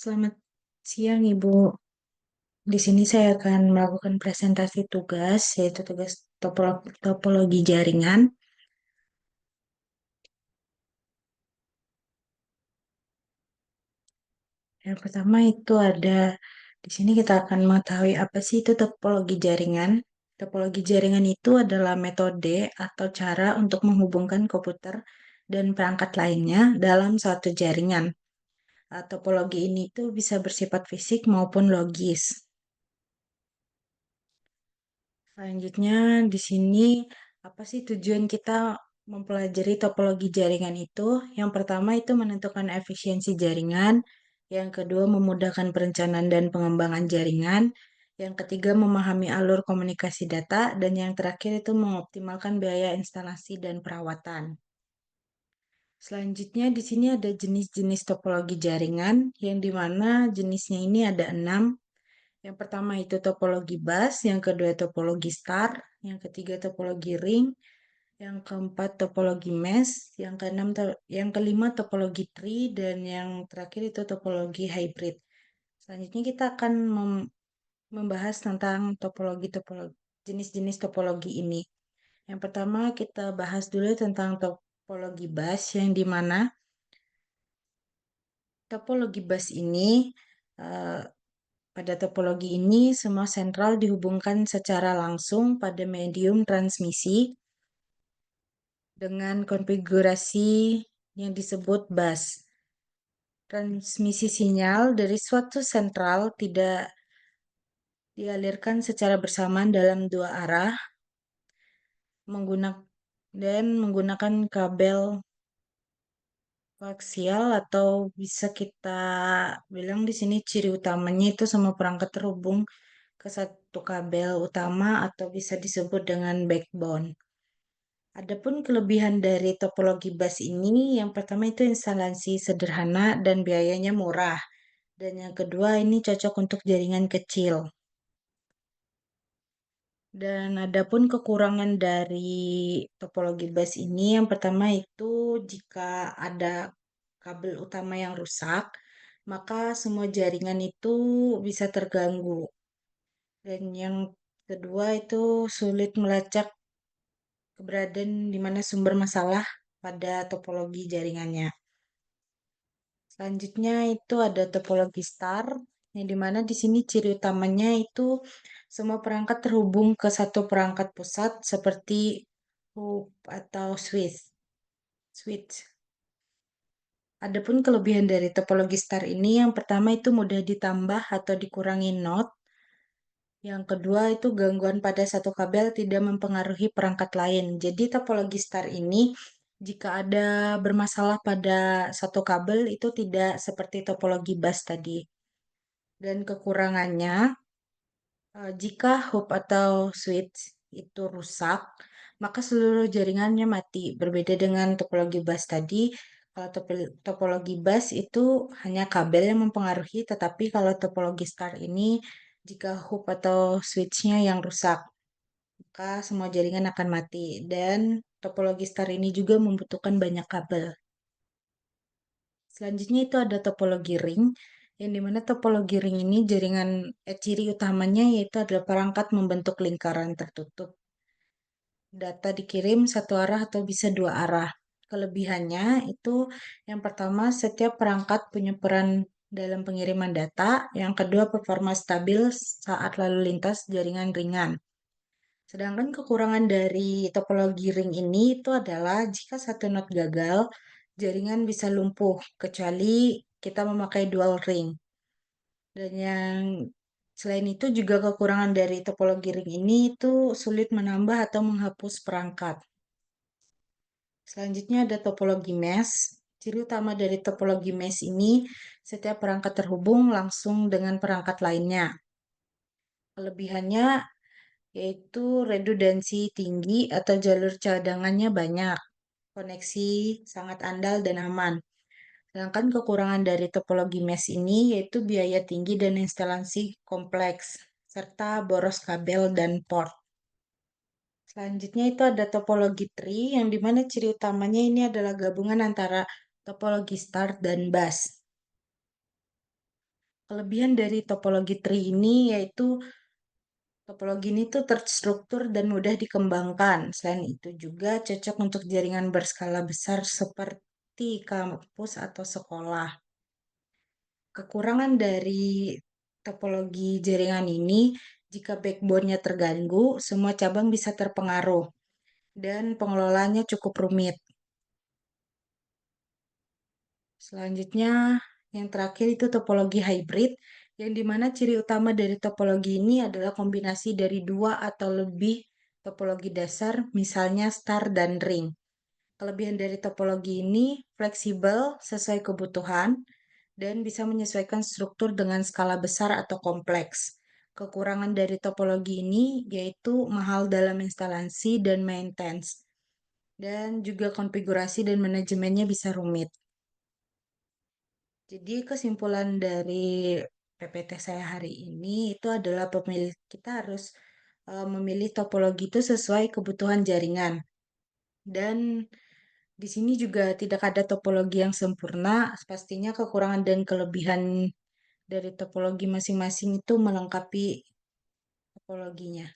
Selamat siang, Ibu. Di sini saya akan melakukan presentasi tugas, yaitu tugas topologi jaringan. Yang pertama itu ada, di sini kita akan mengetahui apa sih itu topologi jaringan. Topologi jaringan itu adalah metode atau cara untuk menghubungkan komputer dan perangkat lainnya dalam suatu jaringan. Topologi ini tuh bisa bersifat fisik maupun logis. Selanjutnya di sini apa sih tujuan kita mempelajari topologi jaringan itu? Yang pertama itu menentukan efisiensi jaringan, yang kedua memudahkan perencanaan dan pengembangan jaringan, yang ketiga memahami alur komunikasi data, dan yang terakhir itu mengoptimalkan biaya instalasi dan perawatan. Selanjutnya di sini ada jenis-jenis topologi jaringan, yang dimana jenisnya ini ada 6. Yang pertama itu topologi bus, yang kedua topologi star, yang ketiga topologi ring, yang keempat topologi mesh, yang kelima topologi tree, dan yang terakhir itu topologi hybrid. Selanjutnya kita akan membahas tentang topologi jenis-jenis topologi ini. Yang pertama kita bahas dulu tentang topologi bus, yang dimana topologi bus ini eh, pada topologi ini, semua sentral dihubungkan secara langsung pada medium transmisi dengan konfigurasi yang disebut bus. Transmisi sinyal dari suatu sentral tidak dialirkan secara bersamaan dalam dua arah menggunakan kabel koaksial, atau bisa kita bilang di sini ciri utamanya itu semua perangkat terhubung ke satu kabel utama atau bisa disebut dengan backbone. Adapun kelebihan dari topologi bus ini, yang pertama itu instalasi sederhana dan biayanya murah. Dan yang kedua ini cocok untuk jaringan kecil. Dan adapun kekurangan dari topologi bus ini, yang pertama itu jika ada kabel utama yang rusak, maka semua jaringan itu bisa terganggu. Dan yang kedua itu sulit melacak keberadaan di mana sumber masalah pada topologi jaringannya. Selanjutnya itu ada topologi star, yang dimana di sini ciri utamanya itu semua perangkat terhubung ke satu perangkat pusat seperti hub atau switch. Adapun kelebihan dari topologi star ini, yang pertama itu mudah ditambah atau dikurangi node. Yang kedua itu gangguan pada satu kabel tidak mempengaruhi perangkat lain. Jadi topologi star ini jika ada bermasalah pada satu kabel itu tidak seperti topologi bus tadi. Dan kekurangannya, jika hub atau switch itu rusak, maka seluruh jaringannya mati. Berbeda dengan topologi bus tadi, kalau topologi bus itu hanya kabel yang mempengaruhi, tetapi kalau topologi star ini, jika hub atau switchnya yang rusak, maka semua jaringan akan mati. Dan topologi star ini juga membutuhkan banyak kabel. Selanjutnya itu ada topologi ring, yang dimana topologi ring ini ciri utamanya yaitu adalah perangkat membentuk lingkaran tertutup. Data dikirim satu arah atau bisa dua arah. Kelebihannya itu yang pertama setiap perangkat punya peran dalam pengiriman data, yang kedua performa stabil saat lalu lintas jaringan ringan. Sedangkan kekurangan dari topologi ring ini itu adalah jika satu node gagal, jaringan bisa lumpuh kecuali kita memakai dual ring. Dan yang selain itu juga kekurangan dari topologi ring ini itu sulit menambah atau menghapus perangkat. Selanjutnya ada topologi mesh. Ciri utama dari topologi mesh ini, setiap perangkat terhubung langsung dengan perangkat lainnya. Kelebihannya yaitu redundansi tinggi atau jalur cadangannya banyak, koneksi sangat andal dan aman. Sedangkan kekurangan dari topologi mesh ini yaitu biaya tinggi dan instalasi kompleks, serta boros kabel dan port. Selanjutnya itu ada topologi tree, yang dimana ciri utamanya ini adalah gabungan antara topologi star dan bus. Kelebihan dari topologi tree ini yaitu topologi ini tuh terstruktur dan mudah dikembangkan. Selain itu juga cocok untuk jaringan berskala besar seperti kampus atau sekolah. Kekurangan dari topologi jaringan ini, jika backbone-nya terganggu, semua cabang bisa terpengaruh dan pengelolaannya cukup rumit. Selanjutnya, yang terakhir itu topologi hybrid, yang dimana ciri utama dari topologi ini adalah kombinasi dari dua atau lebih topologi dasar, misalnya star dan ring. Kelebihan dari topologi ini fleksibel sesuai kebutuhan dan bisa menyesuaikan struktur dengan skala besar atau kompleks. Kekurangan dari topologi ini yaitu mahal dalam instalasi dan maintenance, dan juga konfigurasi dan manajemennya bisa rumit. Jadi kesimpulan dari PPT saya hari ini itu adalah kita harus memilih topologi itu sesuai kebutuhan jaringan. Dan di sini juga tidak ada topologi yang sempurna, pastinya kekurangan dan kelebihan dari topologi masing-masing itu melengkapi topologinya.